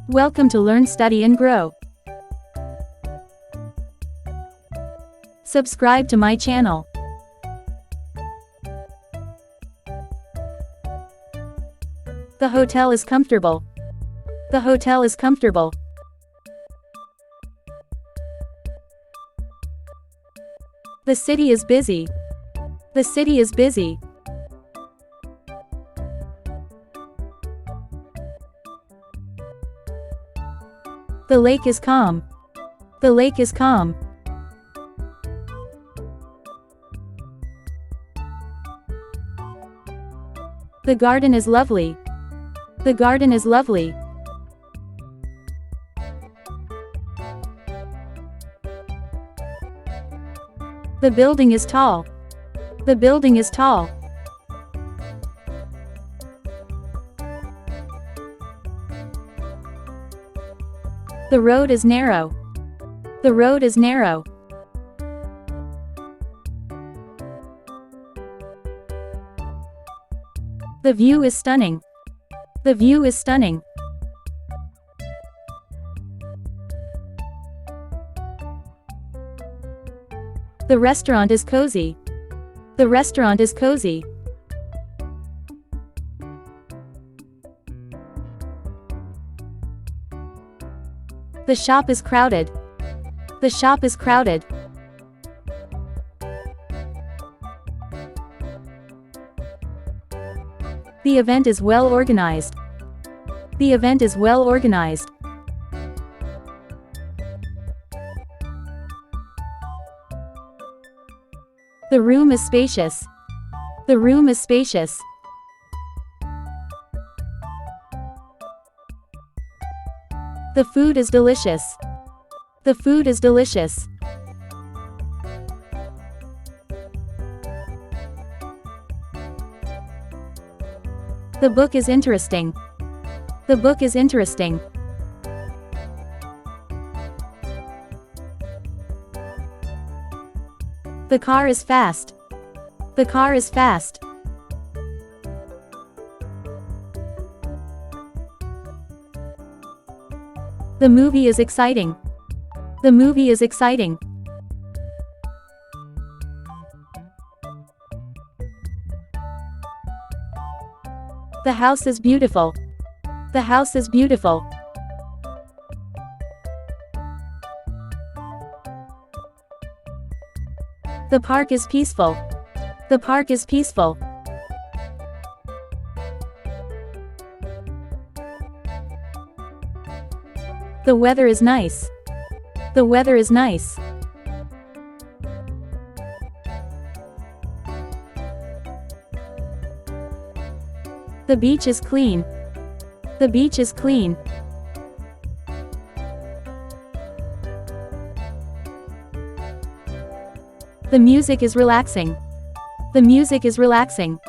Welcome to Learn, Study and Grow. Subscribe to my channel. The hotel is comfortable. The hotel is comfortable. The city is busy. The city is busy. The lake is calm. The lake is calm. The garden is lovely. The garden is lovely. The building is tall. The building is tall. The road is narrow. The road is narrow. The view is stunning. The view is stunning. The restaurant is cozy. The restaurant is cozy. The shop is crowded. The shop is crowded. The event is well organized. The event is well organized. The room is spacious. The room is spacious. The food is delicious. The food is delicious. The book is interesting. The book is interesting. The car is fast. The car is fast. The movie is exciting. The movie is exciting. The house is beautiful. The house is beautiful. The park is peaceful. The park is peaceful. The weather is nice. The weather is nice. The beach is clean. The beach is clean. The music is relaxing. The music is relaxing.